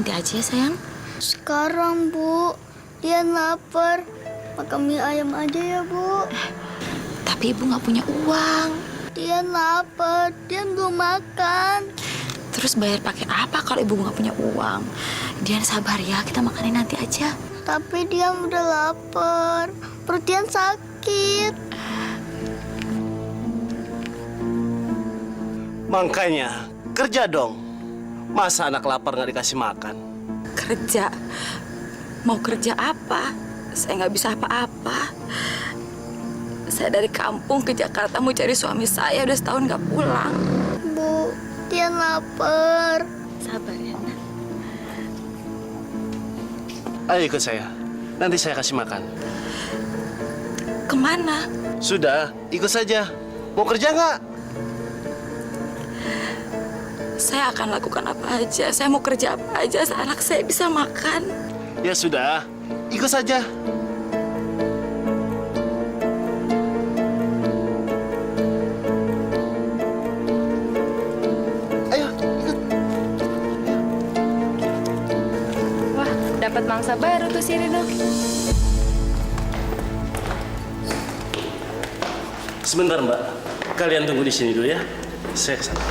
nanti aja ya sayang. Sekarang, Bu. Dian lapar. Makan mie ayam aja ya, Bu. Tapi ibu nggak punya uang. Dian lapar. Dian belum makan. Terus bayar pakai apa kalau ibu nggak punya uang? Dian sabar ya, kita makanin nanti aja. Tapi Dian udah lapar. Perut Dian sakit. Makanya kerja dong. Masa anak lapar nggak dikasih makan? Kerja? Mau kerja apa? Saya nggak bisa apa-apa. Saya dari kampung ke Jakarta mau cari suami saya, udah setahun nggak pulang. Bu, Dian lapar. Sabar ya, Nak. Ayo ikut saya. Nanti saya kasih makan. Kemana? Sudah, ikut saja. Mau kerja nggak? Saya akan lakukan apa aja. Saya mau kerja apa aja, anak saya bisa makan. Ya sudah, ikut saja. Ayo, ikut. Wah, dapat mangsa baru tuh si Rino. Sebentar, Mbak. Kalian tunggu di sini dulu ya. Saya kesana.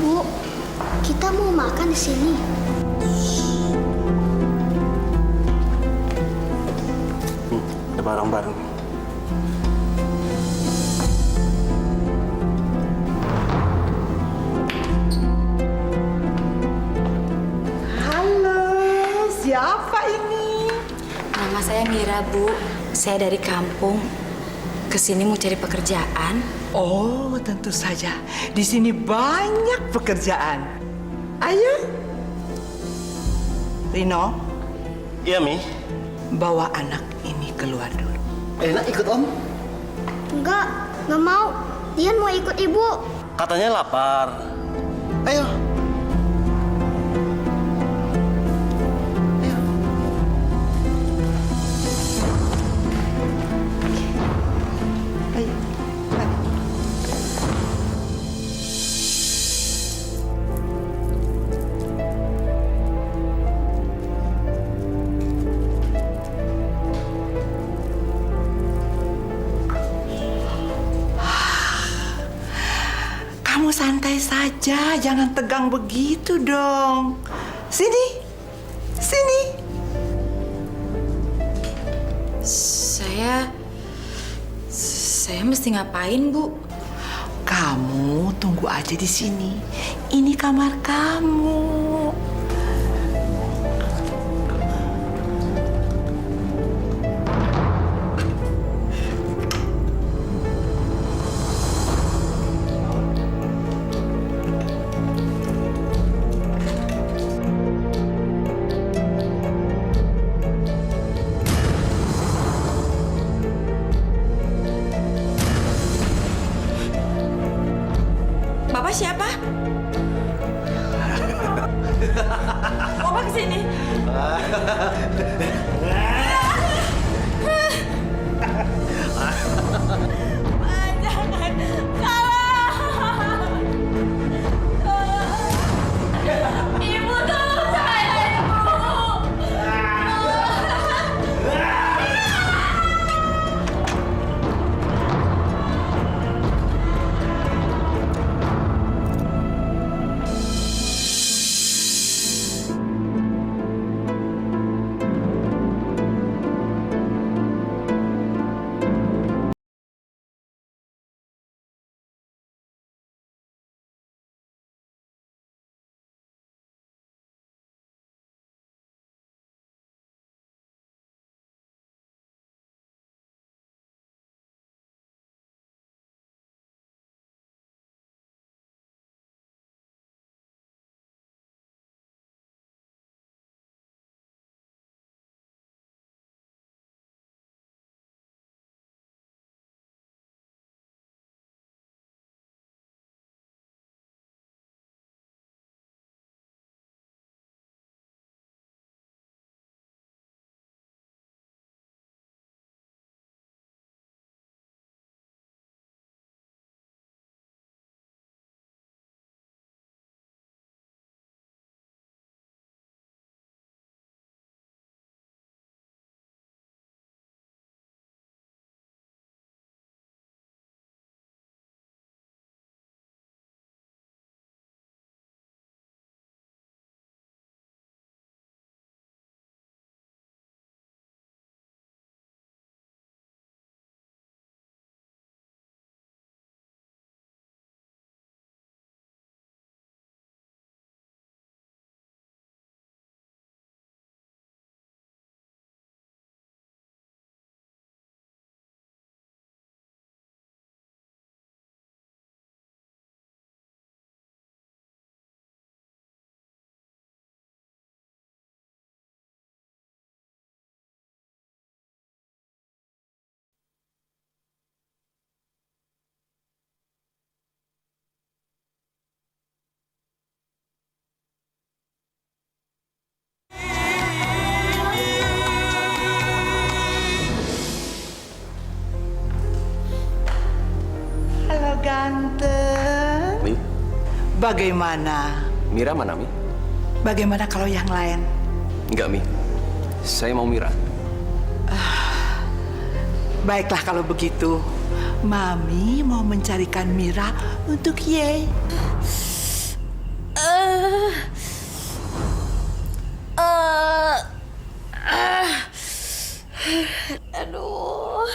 Bu, kita mau makan di sini. Ada barang-barang. Halo, siapa ini? Nama saya Mira, Bu. Saya dari kampung. Kesini mau cari pekerjaan. Oh, tentu saja. Di sini banyak pekerjaan. Ayo. Rino, Iya, Mi. bawa anak ini keluar dulu. Enak ikut Om. Nggak mau. Dian mau ikut Ibu. Katanya lapar. Ayo. Ayo. Ayo. Kamu santai saja, jangan tegang begitu dong. Sini, sini. Saya mesti ngapain, Bu? Kamu tunggu aja di sini. Ini kamar kamu. Bapak siapa? Bapak kesini. Jangan. Tolong. Ibu, tolong saya, Ibu. Bagaimana? Mira mana, Mi? Bagaimana kalau yang lain? Enggak, Mi. Saya mau Mira. Baiklah kalau begitu. Mami mau mencarikan Mira untuk Ye. Aduh.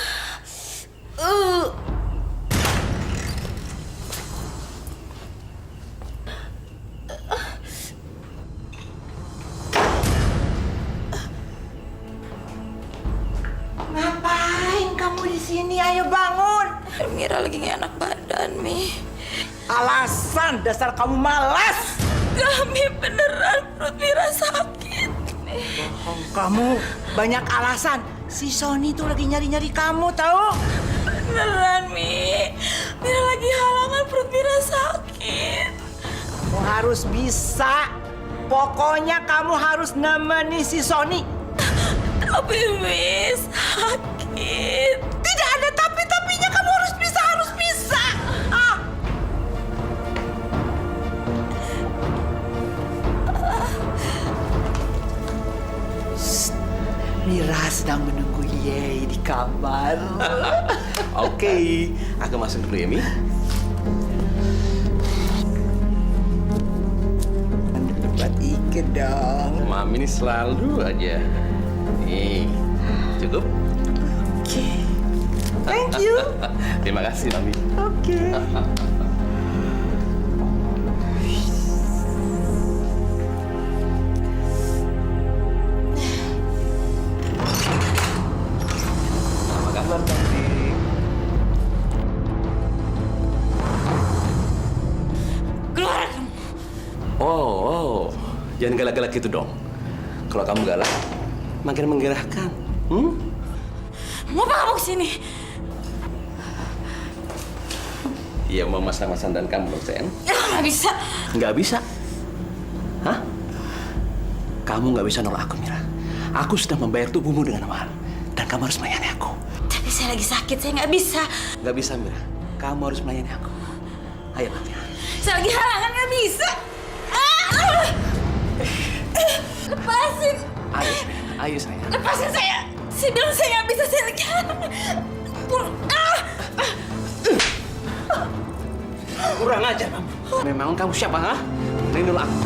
Ngapain kamu di sini? Ayo bangun. Mira lagi gak enak badan, Mi. Alasan dasar kamu malas. Gak, Mi, beneran perut Mira sakit. Kamu banyak alasan. Si Sony tuh lagi nyari-nyari kamu, tahu? Beneran, Mi. Mira lagi halangan, perut Mira sakit. Kamu harus bisa. Pokoknya kamu harus nemeni si Sony. Tapi, Mi, sakit. Tidak ada tapi-tapinya. Kamu harus bisa, harus bisa. Ah. Shh. Mira sedang menunggu Ye di kamar. Oke, aku masuk dulu ya, Mi. Lebat ikat dong. Mami ini selalu aja. Nih, cukup? Oke. Thank you. Terima kasih, Mami. Oke. Apa kabar, cantik? Keluar kamu. Oh, jangan galak-galak gitu dong. Kalau kamu galak, makin menggerahkan. Mau apa kamu kesini? Iya, mau masang-masang dan kamu dong, sayang. Gak bisa. Nggak bisa. Hah? Kamu nggak bisa nolak aku, Mira. Aku sudah membayar tubuhmu dengan mahal. Dan kamu harus melayani aku. Tapi saya lagi sakit, saya nggak bisa. Nggak bisa, Mira. Kamu harus melayani aku. Ayo, Mira. Saya lagi halangan, nggak bisa. Lepasin. Ayo, Mira. Ayo, sayang. Lepasin saya. Saya bilang saya nggak bisa, saya lagi halangan. Kurang ajar kamu. Memang kamu siapa, ha? Ini nolak aku.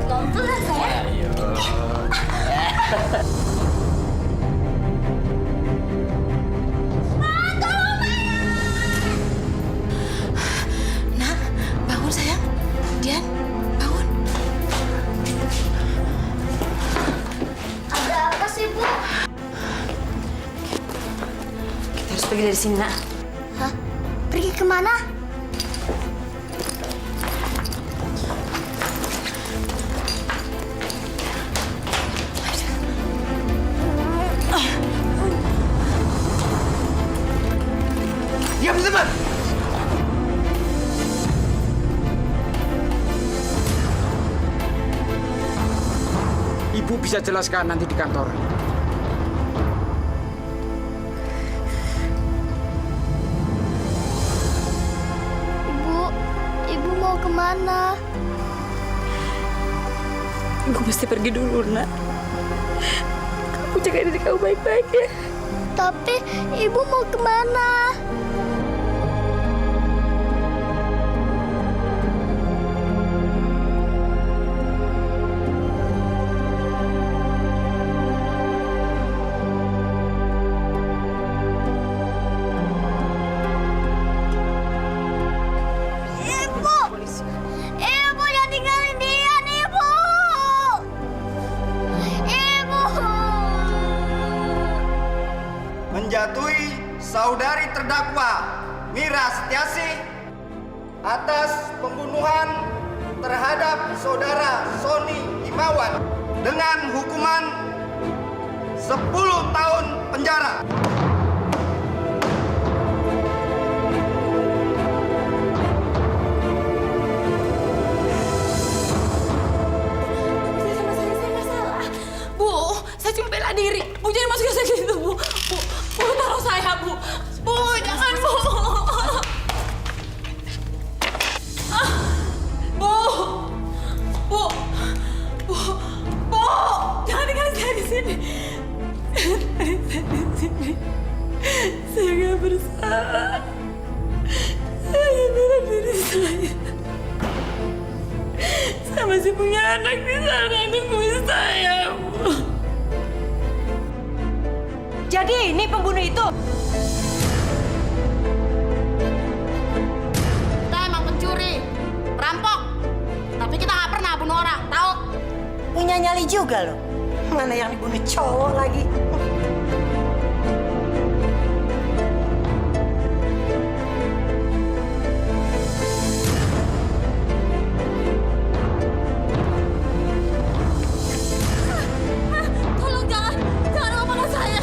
Pelan-pelan saya. Nak, bangun sayang. Dian, bangun. Ada apa sih, Bu? Kita harus pergi dari sini, Nak. Hah? Pergi kemana? Diam, teman! Ibu bisa jelaskan nanti di kantor. Ibu mau kemana? Gue mesti pergi dulu, Nak. Kamu jaga diri kamu baik-baik ya. Tapi ibu mau kemana? terdakwa Mira Setiasih atas pembunuhan terhadap saudara Sony Himawan dengan hukuman 10 tahun penjara. Bu, saya cuma bela diri. Bu, jangan masukin saya ke situ, Bu. Bu, tolong saya, Bu. Bu, jangan, Bu. Ah, Bu. Bu. Bu. Bu. Jangan tinggalin saya di sini. Saya di sini. Saya nggak bersalah. Saya bela diri saya. Saya masih punya anak di sana, nunggu saya, Bu. Jadi ini pembunuh itu? Kita emang pencuri, perampok. Tapi kita nggak pernah bunuh orang, tahu? Punya nyali juga loh. Mana yang dibunuh cowok lagi? Tolong jangan ngomongin saya.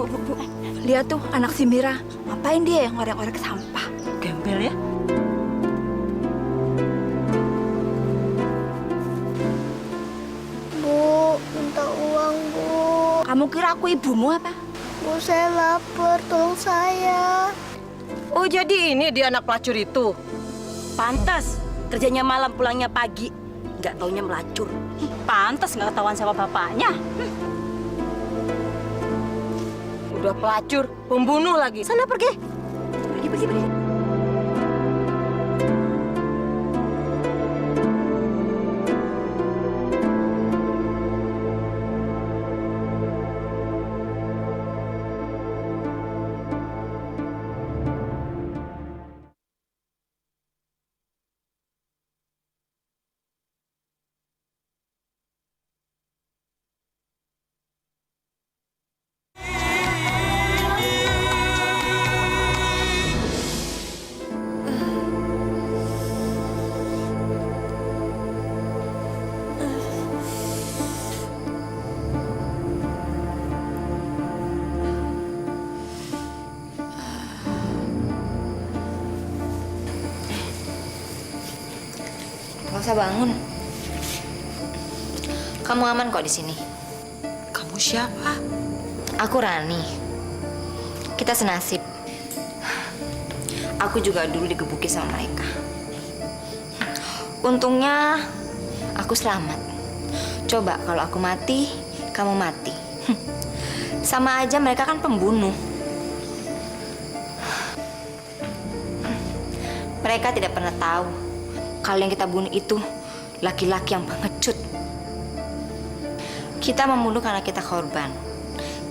Bu. Lihat tuh anak si Mira. Ngapain dia yang ngorek-ngorek sampah? Gembel ya? Bu, minta uang, Bu. Kamu kira aku ibumu apa? Bu, saya lapar, tolong saya. Oh jadi ini dia anak pelacur itu? Pantas, kerjanya malam pulangnya pagi. Nggak taunya melacur. Pantas nggak ketahuan sama bapaknya. Udah pelacur, pembunuh lagi. Sana pergi. Pergi. Gak usah bangun. Kamu aman kok di sini. Kamu siapa? Aku Rani. Kita senasib. Aku juga dulu digebuki sama mereka. Untungnya aku selamat. Coba kalau aku mati, kamu mati. Sama aja mereka kan pembunuh. Mereka tidak pernah tahu kalau yang kita bunuh itu laki-laki yang pengecut. Kita membunuh karena kita korban.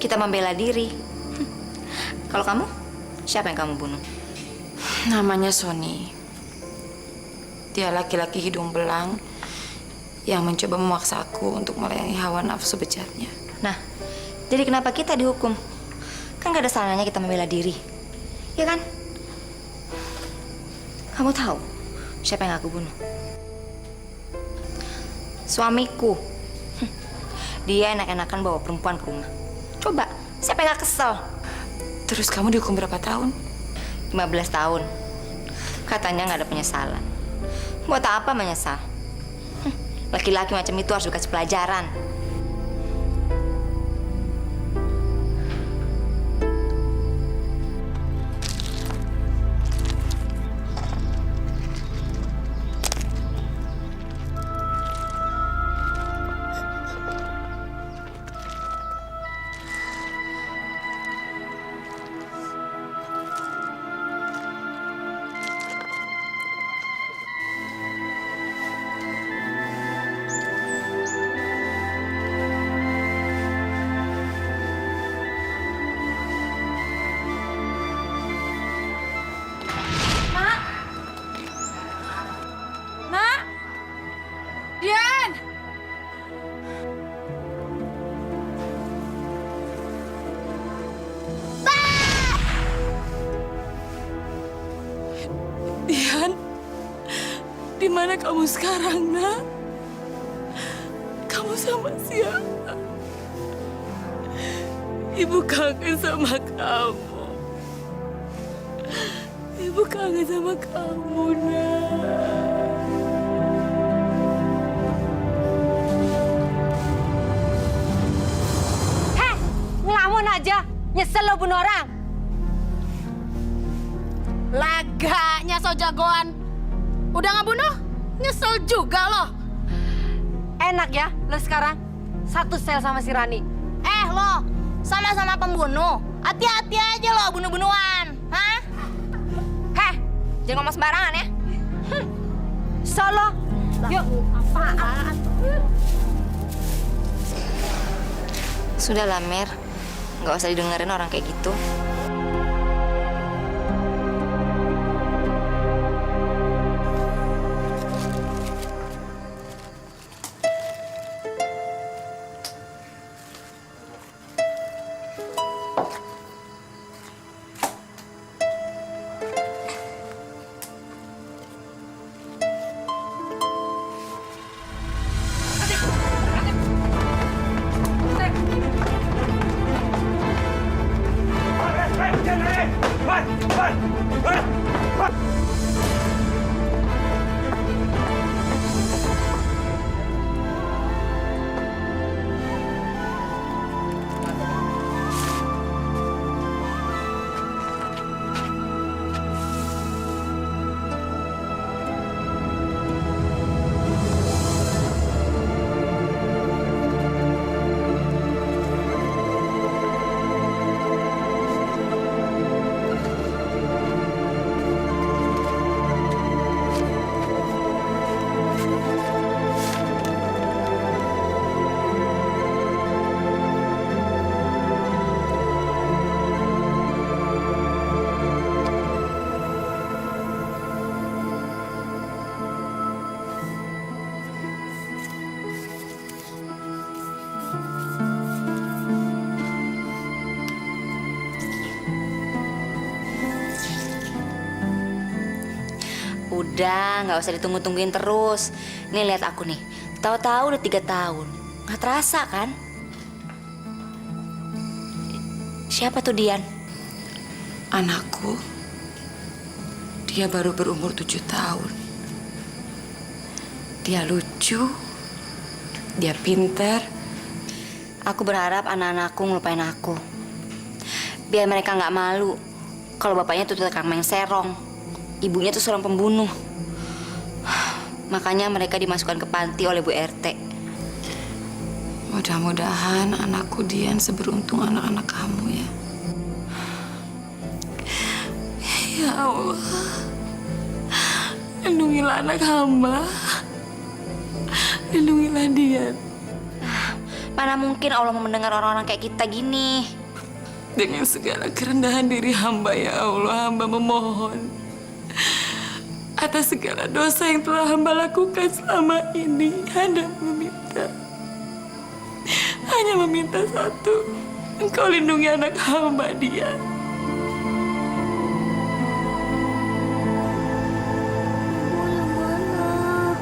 Kita membela diri. Kalau kamu, siapa yang kamu bunuh? Namanya Sony. Dia laki-laki hidung belang yang mencoba memaksaku untuk melayani hawa nafsu bejatnya. Nah, jadi kenapa kita dihukum? Kan gak ada salahnya kita membela diri. Ya kan? Kamu tahu siapa yang aku bunuh? Suamiku. Dia enak-enakan bawa perempuan ke rumah. Coba, siapa yang gak kesel? Terus kamu dihukum berapa tahun? 15 tahun. Katanya gak ada penyesalan. Buat apa menyesal? Laki-laki macam itu harus dikasih pelajaran. Dian! Dian, di mana kamu sekarang, nak? Kamu sama siapa? Ibu kangen sama kamu. Ibu kangen sama kamu, nak. Heh, ngelamun aja. Nyesel lo bunuh orang. Laganya so jagoan. Udah ngebunuh, nyesel juga lo. Enak ya, lo sekarang satu sel sama si Rani. Lo, sama-sama pembunuh. Hati-hati aja lo bunuh-bunuhan. Hah? Heh, jangan ngomong sembarangan ya. Solo, yuk. Apaan? Sudahlah, Mer. Nggak usah didengerin orang kayak gitu. Udah, nggak usah ditunggu-tungguin terus. Nih lihat aku nih, tahu-tahu udah 3 tahun. Nggak terasa kan? Siapa tuh Dian? Anakku, dia baru berumur 7 tahun. Dia lucu, dia pintar. Aku berharap anak-anakku ngelupain aku. Biar mereka nggak malu kalau bapaknya tuh tukang main serong, ibunya tuh seorang pembunuh. Makanya mereka dimasukkan ke panti oleh Bu RT. Mudah-mudahan anakku Dian seberuntung anak-anak kamu ya. Ya Allah, lindungilah anak hamba. Lindungilah Dian. Mana mungkin Allah mau mendengar orang-orang kayak kita gini. Dengan segala kerendahan diri hamba ya Allah, hamba memohon atas segala dosa yang telah hamba lakukan selama ini. Hanya meminta satu, Engkau lindungi anak hamba dia. Bu, yang mana?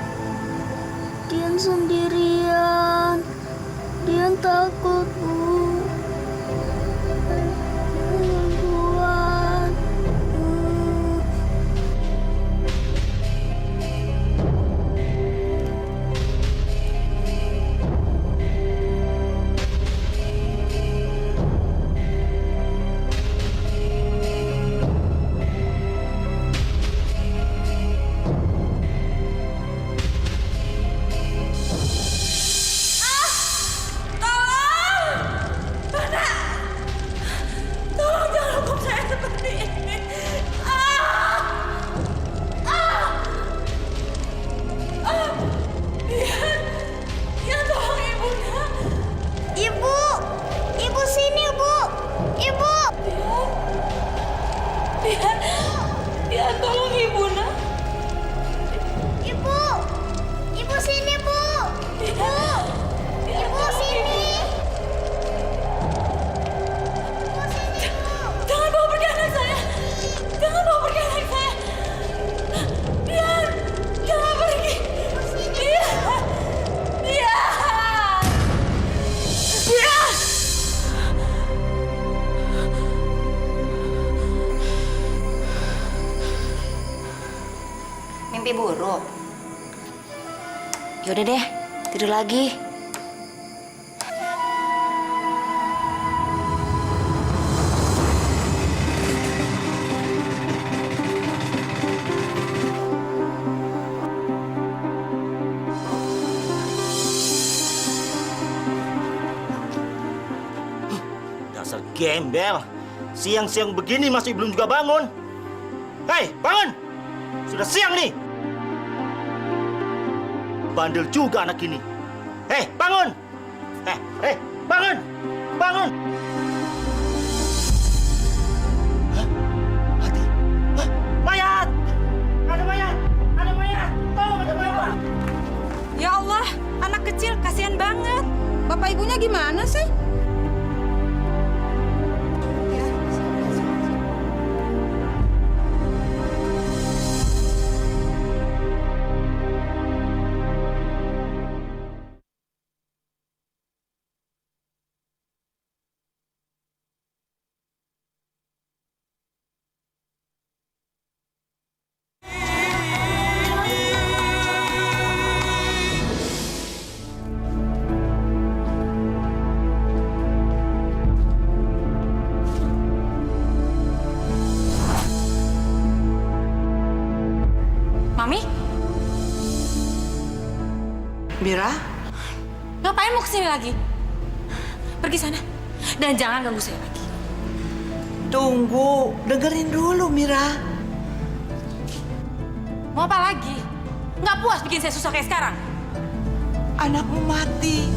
Dian sendirian. Dian takut, Bu. Buan. Yaudah deh, tidur lagi. Dasar gembel. Siang-siang begini masih belum juga bangun. Hei, bangun! Sudah siang nih. Bandel juga anak ini. Hei, bangun! Bangun! Bangun! Hah? Mati? Hah? Mayat! Ada mayat! Ada mayat! Tolong, ada mayat! Ya Allah, anak kecil kasihan banget. Bapak ibunya gimana sih? Mami, Mira, ngapain mau kesini lagi? Pergi sana. Dan jangan ganggu saya lagi. tunggu. Dengerin dulu, Mira. Mau apa lagi? Nggak puas bikin saya susah kayak sekarang? Anakmu mati.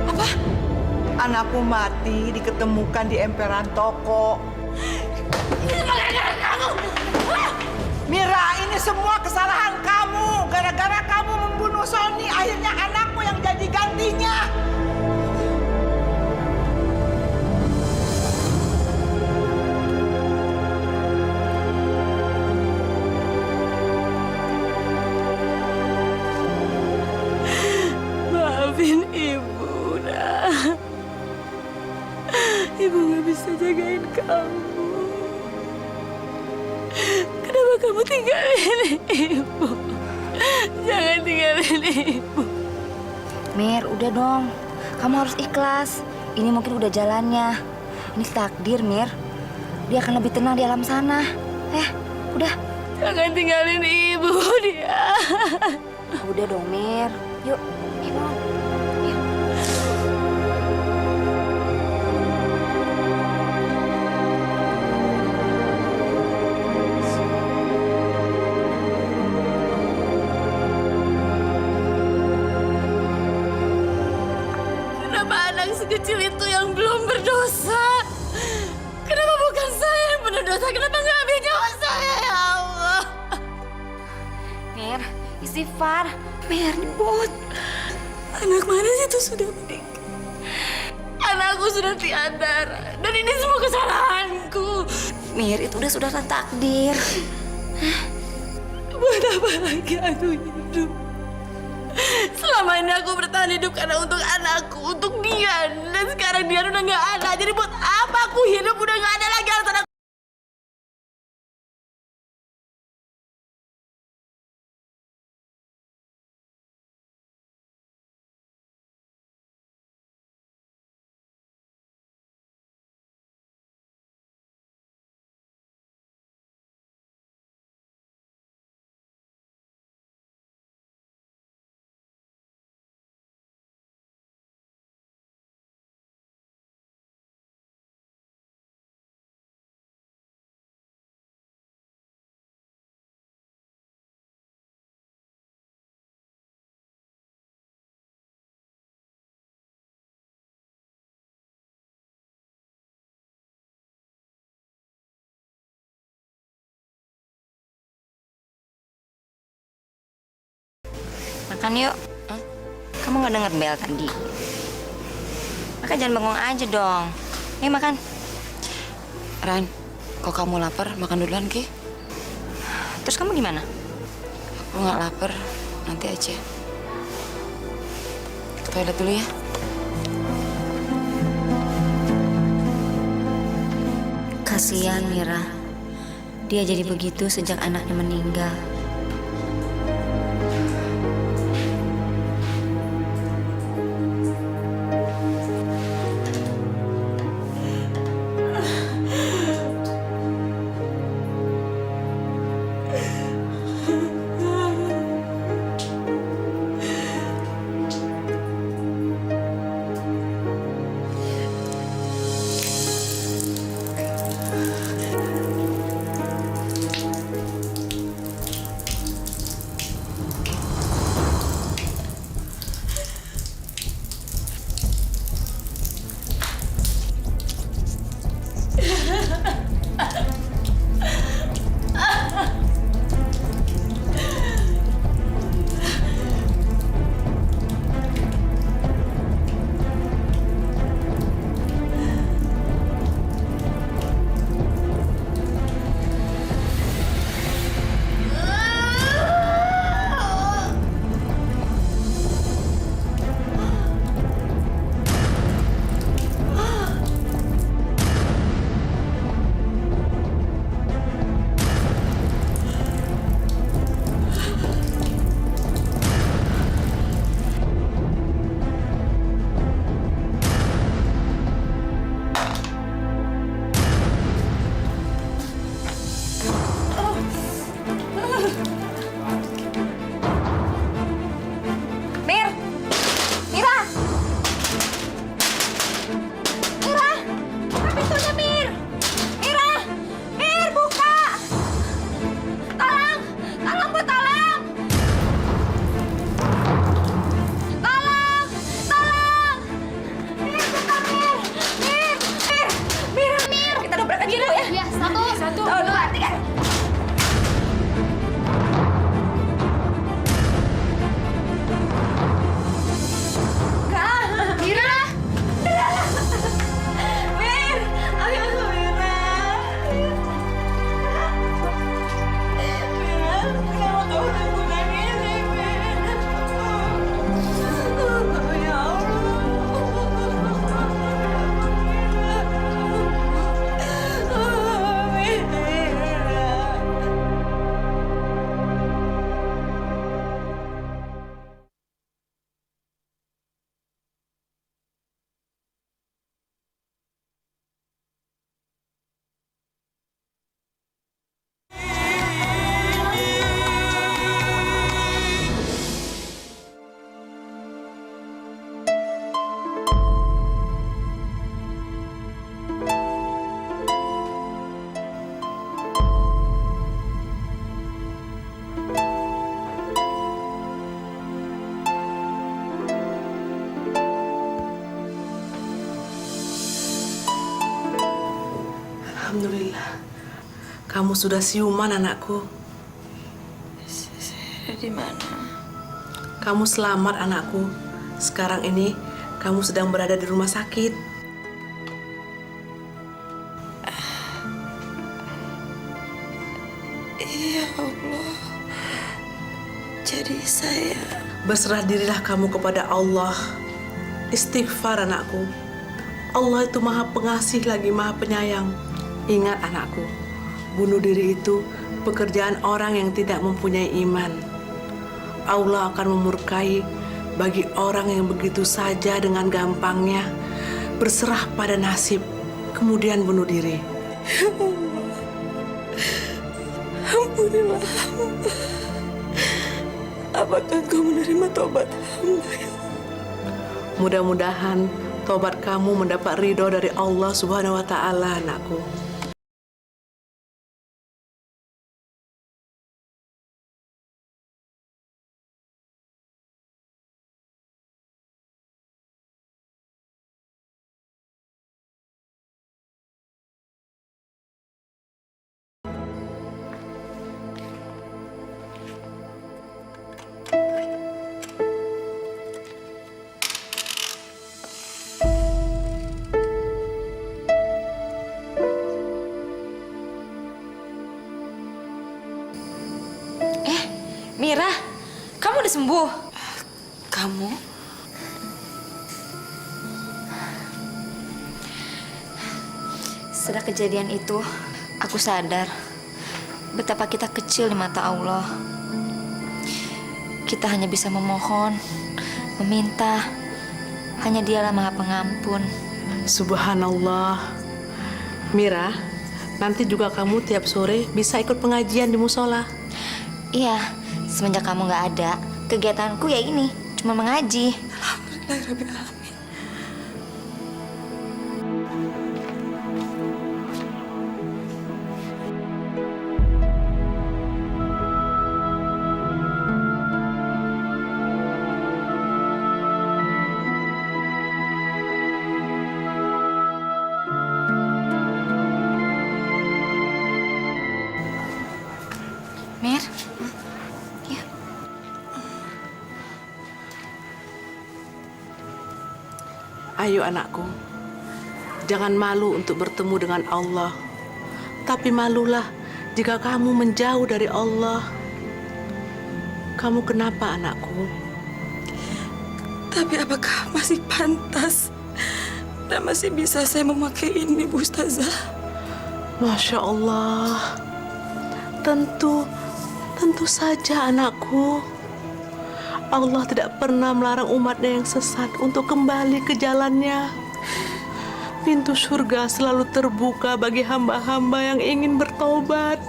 Apa? Anakmu mati diketemukan di emperan toko. Mira, ini semua kesalahan kamu. Gara-gara kamu membunuh Sony, akhirnya anakmu yang jadi gantinya. Maafin ibu, nak. Ibu nggak bisa jagain kamu. Kenapa kamu tinggalin ibu? Jangan tinggalin ibu. Mir, udah dong. Kamu harus ikhlas. Ini mungkin udah jalannya. Ini takdir, Mir. Dia akan lebih tenang di alam sana. Udah. Jangan tinggalin ibu, dia. Udah dong, Mir. Yuk, ibu. Kenapa anak sekecil itu yang belum berdosa? Kenapa bukan saya yang penuh dosa? Kenapa nggak ambil nyawa saya, ya Allah? Mir, istighfar. Mir, nyebut. Anak manis itu sudah meninggal. Anakku sudah tiada. Dan ini semua kesalahanku. Mir, itu sudah takdir. Buat apa lagi aku hidup? Selama ini aku bertahan hidup karena untuk anakku, untuk Dian. Dan sekarang Dian udah nggak ada. Jadi buat apa aku hidup? Udah nggak ada lagi alasan aku. Makan yuk. Kamu nggak denger bel tadi? Makan, jangan bengong aja dong. Ayo makan. Ran, kok kamu lapar, makan duluan, Ki. Terus kamu gimana? Aku nggak lapar, nanti aja. Ke toilet dulu ya. Kasihan Mira. Dia jadi begitu sejak anaknya meninggal. Kamu sudah siuman, anakku. Saya di mana? Kamu selamat, anakku. Sekarang ini kamu sedang berada di rumah sakit. Ya Allah. Jadi saya... Berserah dirilah kamu kepada Allah. Istighfar, anakku. Allah itu maha pengasih lagi maha penyayang. Ingat, anakku, bunuh diri itu pekerjaan orang yang tidak mempunyai iman. Allah akan memurkai bagi orang yang begitu saja dengan gampangnya berserah pada nasib, kemudian bunuh diri. Ampunilah hamba. Apakah Engkau menerima tobat hamba? Mudah-mudahan tobat kamu mendapat ridho dari Allah Subhanahu wa Ta'ala, anakku. Mira, kamu udah sembuh? Kamu? Setelah kejadian itu, aku sadar betapa kita kecil di mata Allah. Kita hanya bisa memohon, meminta. Hanya Dialah Maha Pengampun. Subhanallah. Mira, nanti juga kamu tiap sore bisa ikut pengajian di musola. Iya, semenjak kamu nggak ada, kegiatanku ya ini, cuma mengaji. Alhamdulillahirrahmanirrahim. Mir, ya. Ayo anakku, jangan malu untuk bertemu dengan Allah. Tapi malulah jika kamu menjauh dari Allah. Kamu kenapa, anakku? Tapi apakah masih pantas dan masih bisa saya memakai ini, Bu Ustazah? Masya Allah. Tentu saja, anakku. Allah tidak pernah melarang umatnya yang sesat untuk kembali ke jalannya. Pintu surga selalu terbuka bagi hamba-hamba yang ingin bertobat.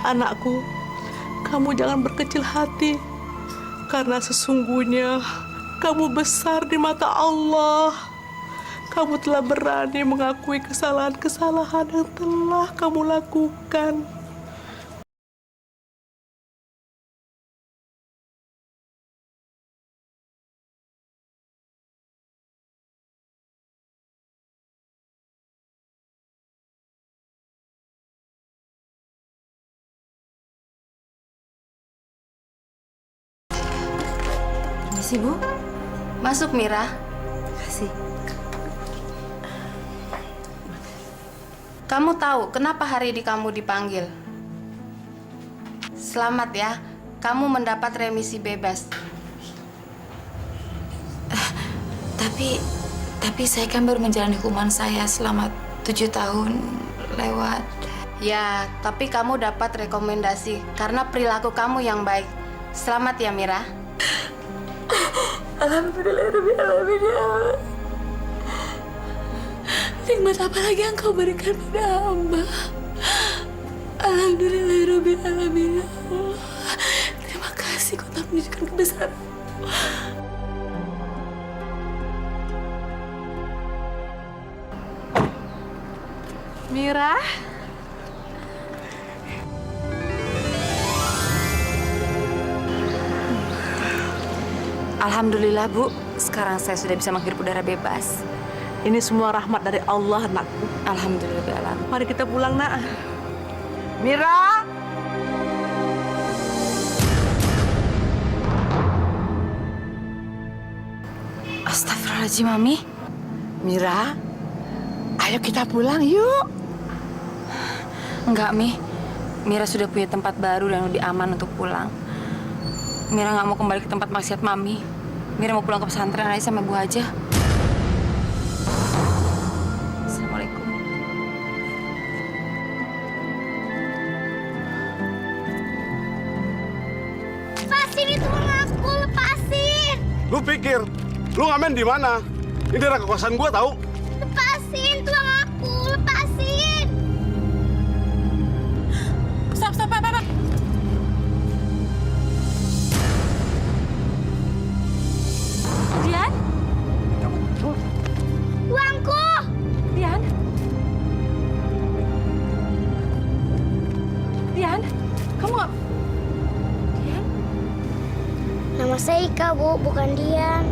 Anakku, kamu jangan berkecil hati, karena sesungguhnya kamu besar di mata Allah. Kamu telah berani mengakui kesalahan-kesalahan yang telah kamu lakukan. Permisi, Bu. Masuk, Mira. Kasih. Kamu tahu kenapa hari ini kamu dipanggil? Selamat ya, kamu mendapat remisi bebas. Tapi saya kan baru menjalani hukuman saya selama 7 tahun lewat. Ya, tapi kamu dapat rekomendasi karena perilaku kamu yang baik. Selamat ya, Mira. Alhamdulillahirrahmanirrahim, ya Allah. Nikmat apa lagi yang kau berikan pada hamba? Alhamdulillahirrahmanirrahim, ya Allah. Terima kasih kau telah menunjukkan kebesaran. Mira. Alhamdulillah, Bu. Sekarang saya sudah bisa menghirup udara bebas. Ini semua rahmat dari Allah, anakku. Alhamdulillah. Mari kita pulang, nak. Mira? Astagfirullahaladzim, Mami. Mira, ayo kita pulang yuk. Enggak, Mi. Mira sudah punya tempat baru dan lebih aman untuk pulang. Mira nggak mau kembali ke tempat maksiat Mami. Mira mau pulang ke pesantren aja sama Bu aja. Assalamualaikum. Lepasin itu aku, lepasin. Lu pikir lu ngamen di mana? Ini daerah kekuasaan gua tahu. Lepasin tulang aku, lepasin. Stop, Pak. Dian? Uangku! Dian? Dian? Kamu nggak... Dian? Nama saya Ika, Bu, bukan Dian.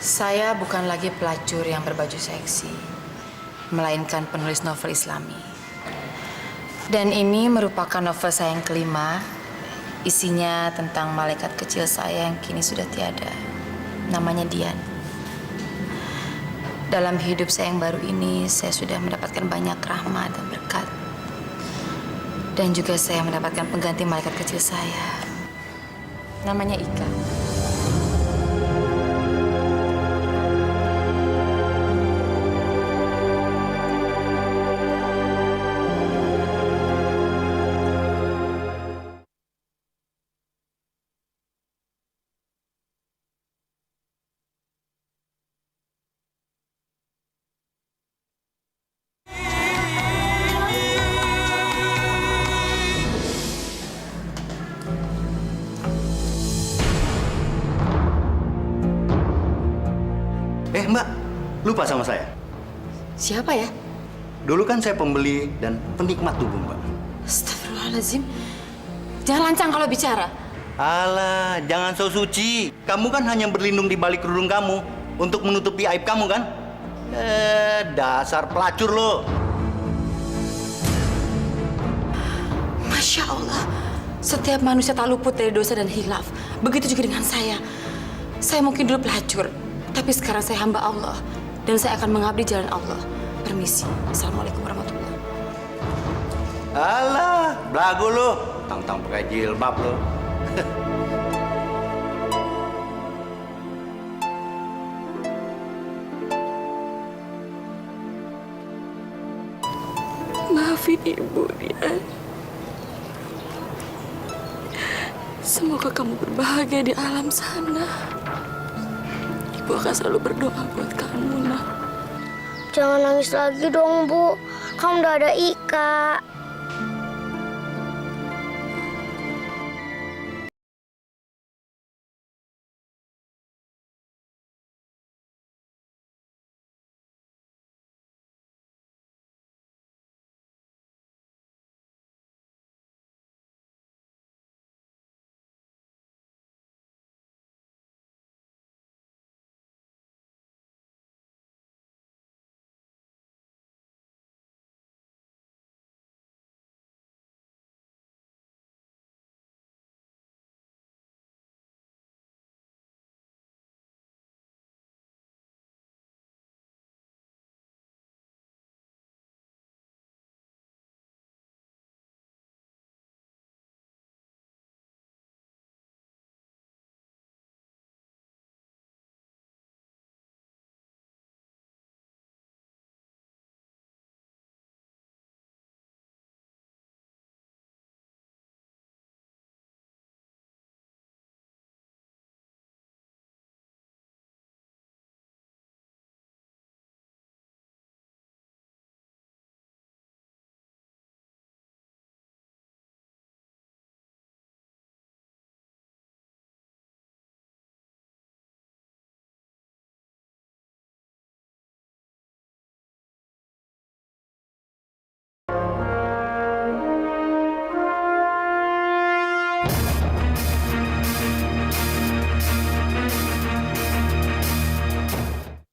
Saya bukan lagi pelacur yang berbaju seksi, melainkan penulis novel Islami. Dan ini merupakan novel saya yang kelima. Isinya tentang malaikat kecil saya yang kini sudah tiada. Namanya Dian. Dalam hidup saya yang baru ini, saya sudah mendapatkan banyak rahmat dan berkat. Dan juga saya mendapatkan pengganti malaikat kecil saya. Namanya Ika. Mbak, lupa sama saya. Siapa ya? Dulu kan saya pembeli dan penikmat tubuh, Mbak. Astagfirullahaladzim. Jangan lancang kalau bicara. Alah, jangan so suci. Kamu kan hanya berlindung di balik kerudung kamu untuk menutupi aib kamu kan? Dasar pelacur lo. Masya Allah. Setiap manusia tak luput dari dosa dan hilaf. Begitu juga dengan saya. Saya mungkin dulu pelacur, tapi sekarang saya hamba Allah. Dan saya akan mengabdi jalan Allah. Permisi. Assalamualaikum warahmatullahi wabarakatuh. Alah, belagu lo. Tang-tang pakai jilbab lo. Maafin Ibu, Dian. Semoga kamu berbahagia di alam sana. Ibu akan selalu berdoa buat kamu, nak. Jangan nangis lagi dong, Bu. Kamu udah ada Ika.